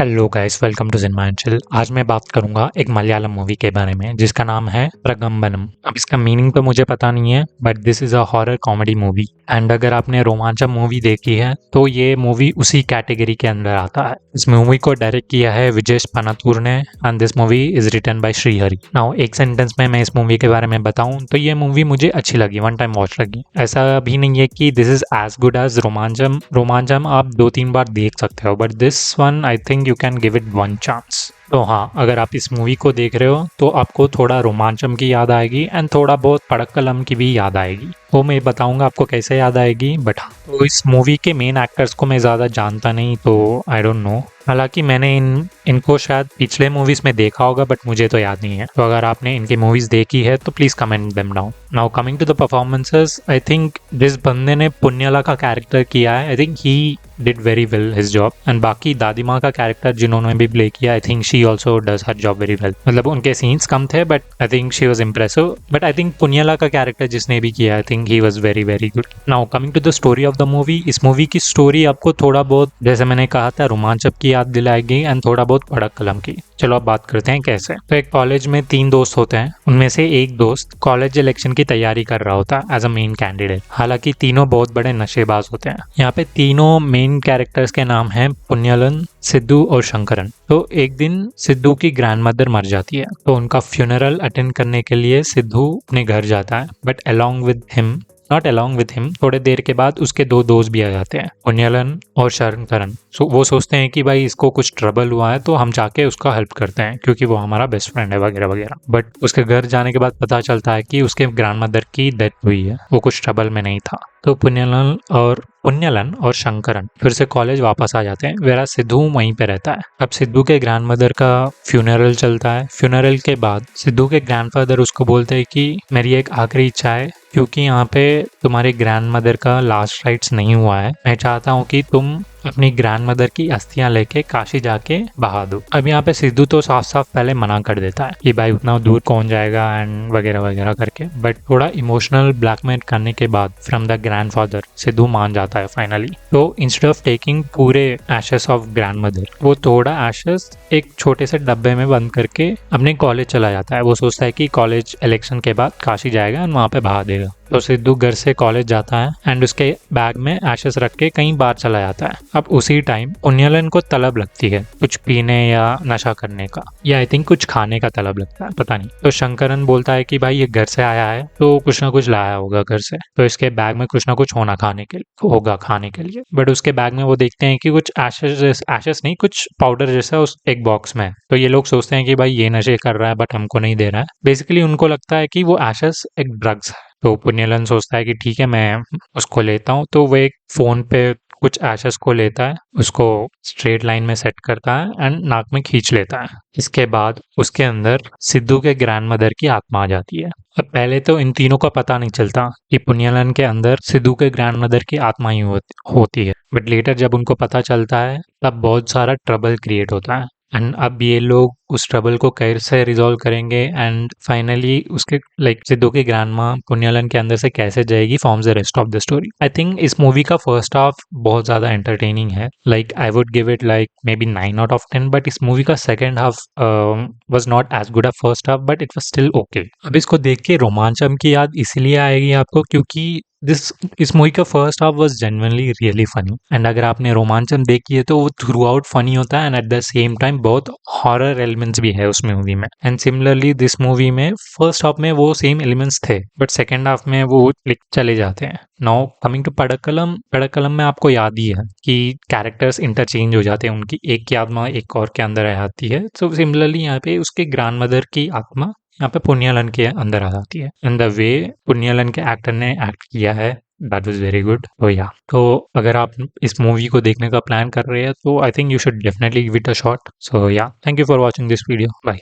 Hello guys, welcome to जिनमांचल। आज मैं बात करूंगा एक मलयालम मूवी के बारे में जिसका नाम है प्रगम्बनम। अब इसका मीनिंग तो मुझे पता नहीं है, but this is a horror comedy movie. And अगर आपने रोमांचम मूवी देखी है तो ये मूवी उसी कैटेगरी के अंदर आता है। इस मूवी को डायरेक्ट किया है विजेश पनातूर ने and this movie is written by Srihari. Now एक सेंटेंस में मैं इस मूवी के बारे में बताऊं तो ये मूवी मुझे अच्छी लगी, वन टाइम वॉच लगी। ऐसा भी नहीं है कि this is as good as Romancham. Romancham आप 2-3 बार देख सकते हो, but this one I think you can give it one chance. तो हाँ, अगर आप इस मूवी को देख रहे हो तो आपको थोड़ा रोमांचम की याद आएगी एंड थोड़ा बहुत पड़क्कलम की भी याद आएगी। वो मैं बताऊंगा आपको कैसे याद आएगी। बट हाँ, तो इस मूवी के मेन एक्टर्स को मैं ज़्यादा जानता नहीं, तो आई डोंट नो। हालांकि मैंने इनको शायद पिछले मूवीज में देखा होगा, बट मुझे तो याद नहीं है। तो अगर आपने इनकी मूवीज देखी है तो please comment them down. Now coming to the performances, I think जिस बंदे ने पुण्यला का कैरेक्टर किया है, I think he did very well his job. And बाकी दादी माँ का कैरेक्टर जिन्होंने भी प्ले किया, I think she also does her job very well. मतलब उनके सीन्स कम थे, but I think she was impressive. But I think Punyala का कैरेक्टर जिसने भी किया, I think he was very very good. Now coming to the story of the movie, इस movie की स्टोरी आपको थोड़ा बहुत, जैसे मैंने कहा था, रोमांचक की याद दिलाएगी एंड थोड़ा बहुत पड़क्कलम की। चलो अब बात करते हैं कैसे। तो एक कॉलेज में 3 दोस्त होते हैं। उनमें से एक दोस्त कॉलेज इलेक्शन की तैयारी कर रहा होता है एज अ मेन कैंडिडेट। हालांकि तीनों बहुत बड़े नशेबाज होते हैं। यहाँ पे तीनों मेन कैरेक्टर्स के नाम हैं पुण्यलन, सिद्धू और शंकरन। तो एक दिन सिद्धू की ग्रैंडमदर मर जाती है, तो उनका फ्यूनरल अटेंड करने के लिए सिद्धू अपने घर जाता है। But not along with him, थोड़े देर के बाद उसके 2 दोस्त भी आ जाते हैं, पुण्यलन और शंकरन। वो सोचते हैं कि भाई इसको कुछ ट्रबल हुआ है तो हम जाके उसका हेल्प करते हैं क्योंकि वो हमारा बेस्ट फ्रेंड है वगैरह वगैरह। बट उसके घर जाने के बाद पता चलता है कि उसके ग्रैंडमदर की डेथ हुई है, वो कुछ ट्रबल में नहीं था। तो पुण्यलन और शंकरन फिर से कॉलेज वापस आ जाते हैं, वेरा सिद्धू वहीं पे रहता है। अब सिद्धू के ग्रैंडमदर का फ्यूनरल चलता है। फ्यूनरल के बाद सिद्धू के ग्रैंडफादर उसको बोलते हैं कि मेरी एक आखिरी इच्छा है, क्योंकि यहाँ पे तुम्हारे ग्रैंडमदर का लास्ट राइट्स नहीं हुआ है। मैं चाहता हूँ कि तुम अपनी ग्रैंडमदर की अस्थियां लेके काशी जाके बहा दो। अब यहाँ पे सिद्धू तो साफ साफ पहले मना कर देता है कि भाई उतना दूर कौन जाएगा एंड वगैरह वगैरह करके। बट थोड़ा इमोशनल ब्लैकमेल करने के बाद फ्रॉम द ग्रैंडफादर सिद्धू मान जाता है फाइनली। तो इंस्टेड ऑफ टेकिंग पूरे एशेस ऑफ ग्रैंडमदर, वो थोड़ा एशेस एक छोटे से डब्बे में बंद करके अपने कॉलेज चला जाता है। वो सोचता है कि कॉलेज इलेक्शन के बाद काशी जाएगा एंड वहाँ पे बहा देगा। तो सिद्धू घर से कॉलेज जाता है एंड उसके बैग में एशेस रख के कहीं बाहर चला जाता है। अब उसी टाइम पुण्यलन को तलब लगती है कुछ पीने या नशा करने का, या आई थिंक कुछ खाने का तलब लगता है, पता नहीं। तो शंकरन बोलता है कि भाई ये घर से आया है तो कुछ ना कुछ लाया होगा घर से, तो इसके बैग में कुछ ना कुछ खाने के लिए। बट उसके बैग में वो देखते हैं कि कुछ एशेस नहीं, कुछ पाउडर जैसा उस एक बॉक्स में है। तो ये लोग सोचते हैं कि भाई ये नशे कर रहा है बट हमको नहीं दे रहा है। बेसिकली उनको लगता है कि वो एशेस एक ड्रग्स है। तो पुण्यलन सोचता है कि ठीक है, मैं उसको लेता हूँ। तो वो एक फोन पे कुछ एशेस को लेता है, उसको स्ट्रेट लाइन में सेट करता है एंड नाक में खींच लेता है। इसके बाद उसके अंदर सिद्धू के ग्रैंडमदर की आत्मा आ जाती है। अब पहले तो इन तीनों का पता नहीं चलता कि पुण्यलन के अंदर सिद्धू के ग्रैंडमदर की आत्मा ही होती है। बट लेटर जब उनको पता चलता है तब बहुत सारा ट्रबल क्रिएट होता है। एंड अब ये लोग उस ट्रबल को कैसे रिजॉल्व करेंगे एंड फाइनली उसके सिद्धू की ग्रैंडमा पुण्यलन के अंदर से कैसे जाएगी, forms the rest of the story. I think इस मूवी का फर्स्ट हाफ बहुत ज्यादा एंटरटेनिंग है। I would give it maybe 9 out of 10। But इस मूवी का second half was not as good a first half, but it was still okay. अब इसको देख के रोमांचम की याद इसलिए आएगी आपको क्योंकि इस मूवी का first half was genuinely really funny. And अगर आपने रोमांचम देखी है तो वो थ्रू आउट फनी होता है and at the same time बहुत हॉरर एलिमेंट्स भी है उस मूवी में। एंड सिमिलरली दिस मूवी में फर्स्ट हाफ में वो सेम एलिमेंट्स थे, बट सेकेंड हाफ में वो चले जाते हैं। नाउ कमिंग टू पड़क्कलम में आपको याद ही है कि कैरेक्टर्स इंटरचेंज हो जाते हैं, उनकी एक की आत्मा एक और के अंदर आ जाती है। सो सिमिलरली यहाँ पे उसके ग्रैंडमदर की आत्मा यहाँ पे पुण्यलन के अंदर आ जाती है। एंड द वे पुण्यलन के एक्टर ने एक्ट किया है, दैट वाज वेरी गुड। तो अगर आप इस मूवी को देखने का प्लान कर रहे हैं तो I think you should definitely give it a shot. So thank you for watching this video. Bye.